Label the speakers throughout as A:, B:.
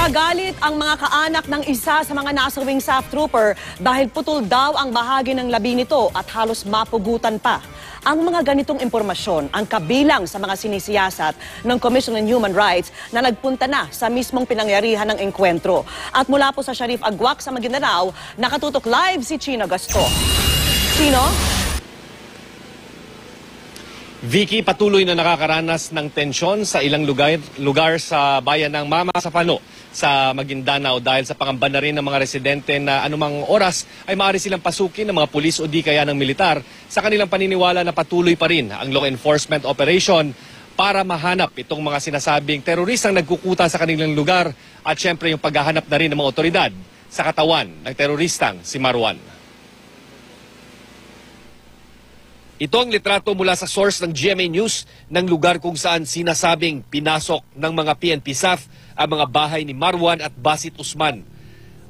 A: Nagalit ang mga kaanak ng isa sa mga nasawing SAF trooper dahil putol daw ang bahagi ng labi nito at halos mapugutan pa. Ang mga ganitong impormasyon ang kabilang sa mga sinisiyasat ng Commission on Human Rights na nagpunta na sa mismong pinangyarihan ng engkwentro. At mula po sa Sharif Agwak sa Maguindanao, nakatutok live si Chino Gasto. Chino?
B: Vicky, patuloy na nakakaranas ng tensyon sa ilang lugar sa bayan ng Mama Sapano sa Maguindanao dahil sa pangamba na rin ng mga residente na anumang oras ay maaari silang pasukin ng mga pulis o di kaya ng militar sa kanilang paniniwala na patuloy pa rin ang law enforcement operation para mahanap itong mga sinasabing teroristang nagkukuta sa kanilang lugar at syempre yung paghahanap na rin ng mga otoridad sa katawan ng teroristang si Marwan. Ito ang litrato mula sa source ng GMA News ng lugar kung saan sinasabing pinasok ng mga PNP SAF ang mga bahay ni Marwan at Basit Usman.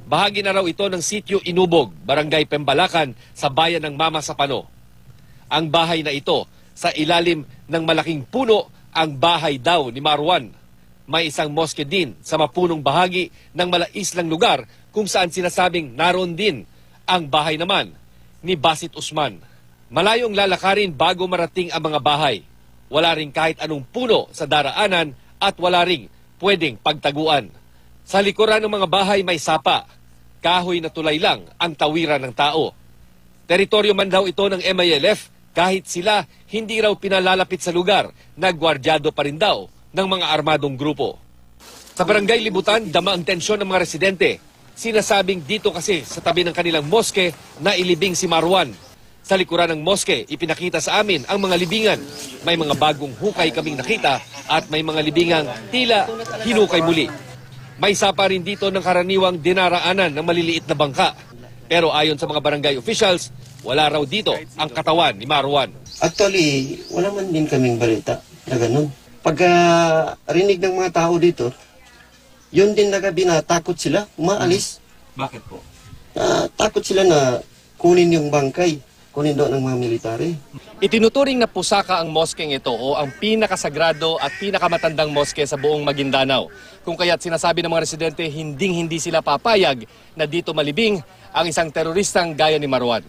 B: Bahagi na raw ito ng sitio Inubog, Barangay Pembalacan sa bayan ng Mama Sapano. Ang bahay na ito, sa ilalim ng malaking puno, ang bahay daw ni Marwan. May isang moske din sa mapunong bahagi ng malaislang lugar kung saan sinasabing naroon din ang bahay naman ni Basit Usman. Malayong lalakarin bago marating ang mga bahay. Wala ring kahit anong puno sa daraanan at wala ring pwedeng pagtaguan. Sa likuran ng mga bahay may sapa. Kahoy na tulay lang ang tawiran ng tao. Teritoryo man daw ito ng MILF kahit sila hindi raw pinalalapit sa lugar, nagwardyado pa rin daw ng mga armadong grupo. Sa barangay Libutan, dama ang tensyon ng mga residente. Sinasabing dito kasi sa tabi ng kanilang moske na ilibing si Marwan. Sa likuran ng moske, ipinakita sa amin ang mga libingan. May mga bagong hukay kaming nakita at may mga libingang tila hinukay muli. May sapa rin dito ng karaniwang dinaraanan ng maliliit na bangka. Pero ayon sa mga barangay officials, wala raw dito ang katawan ni Marwan.
C: Actually, wala man din kaming balita na ganun. Pagka rinig ng mga tao dito, yun din na gabi na takot sila, umaalis.
B: Bakit po?
C: Takot sila na kunin yung bangkay. Kunin doon ng mga military.
B: Itinuturing na pusaka ang moskeng ito o ang pinakasagrado at pinakamatandang moske sa buong Maguindanao. Kung kaya't sinasabi ng mga residente hindi sila papayag na dito malibing ang isang teroristang gaya ni Marwan.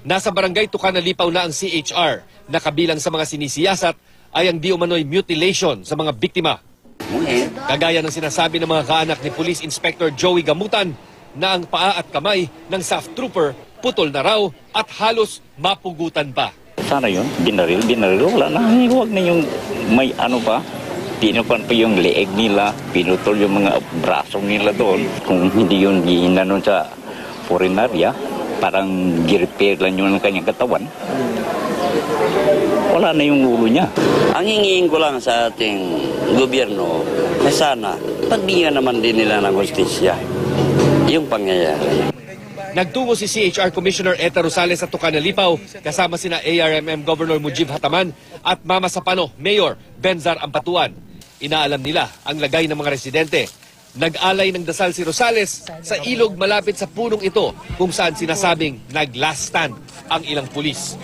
B: Nasa barangay Tucanalipaw na ang CHR na kabilang sa mga sinisiyasat ay ang di umano'y mutilation sa mga biktima. Kagaya ng sinasabi ng mga kaanak ni Police Inspector Joey Gamutan na ang paa at kamay ng SAF trooper putol na raw at halos mapugutan pa.
D: Sana yun, binaril, wala na. Huwag na yung may ano pa, pinupan pa yung leeg nila, pinutol yung mga braso nila doon. Kung hindi yun ginanon sa foreignarya, parang gi-repair lang yun ang kanyang katawan. Wala na yung ulo niya.
E: Ang hingiin ko lang sa ating gobyerno na sana pagbigyan naman din nila ng hustisya yung pangyayari.
B: Nagtungo si CHR Commissioner Eta Rosales sa Tucanalipaw kasama sina ARMM Governor Mujib Hataman at Mama Sapano Mayor Benzar Ampatuan. Inaalam nila ang lagay ng mga residente. Nag-alay ng dasal si Rosales sa ilog malapit sa punong ito kung saan sinasabing nag-last stand ang ilang pulis.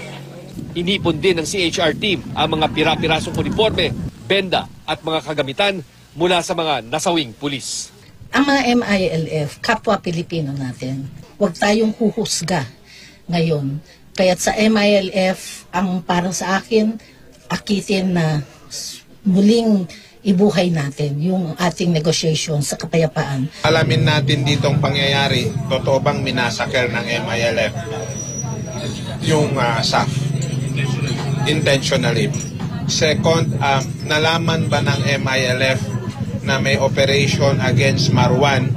B: Inipon din ng CHR team ang mga pira-pirasong uniforme, benda at mga kagamitan mula sa mga nasawing pulis.
F: Ang mga MILF, kapwa Pilipino natin, huwag tayong huhusga ngayon. Kaya't sa MILF, ang para sa akin, akitin na muling ibuhay natin yung ating negotiation sa kapayapaan.
G: Alamin natin ditong pangyayari, totoo bang minasaker ng MILF yung SAF intentionally. Second, nalaman ba ng MILF na may operation against Marwan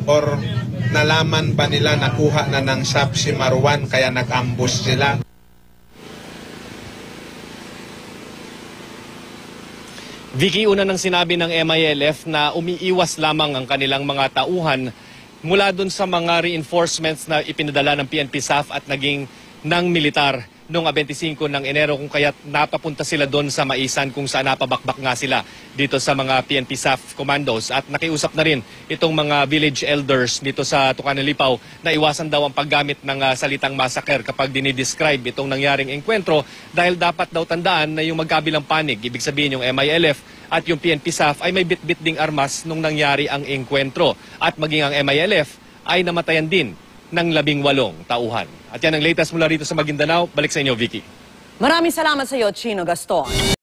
G: or nalaman ba nila nakuha na ng SAF si Marwan kaya nag-ambush sila?
B: Vicky, una nang sinabi ng MILF na umiiwas lamang ang kanilang mga tauhan mula dun sa mga reinforcements na ipinadala ng PNP SAF at naging ng militar noong 25 ng Enero kung kaya't napapunta sila doon sa Maisan kung saan napabakbak nga sila dito sa mga PNP SAF commandos at nakiusap na rin itong mga village elders dito sa Tucanalipaw na iwasan daw ang paggamit ng salitang massacre kapag dinidescribe itong nangyaring engkwentro dahil dapat daw tandaan na yung magkabilang panig, ibig sabihin yung MILF at yung PNP SAF ay may bitbit ding armas nung nangyari ang engkwentro. At maging ang MILF ay namatayan din ng 18 tauhan. At yan ang latest mula rito sa Maguindanao. Balik sa inyo, Vicky.
A: Maraming salamat sa iyo, Chino Gaston.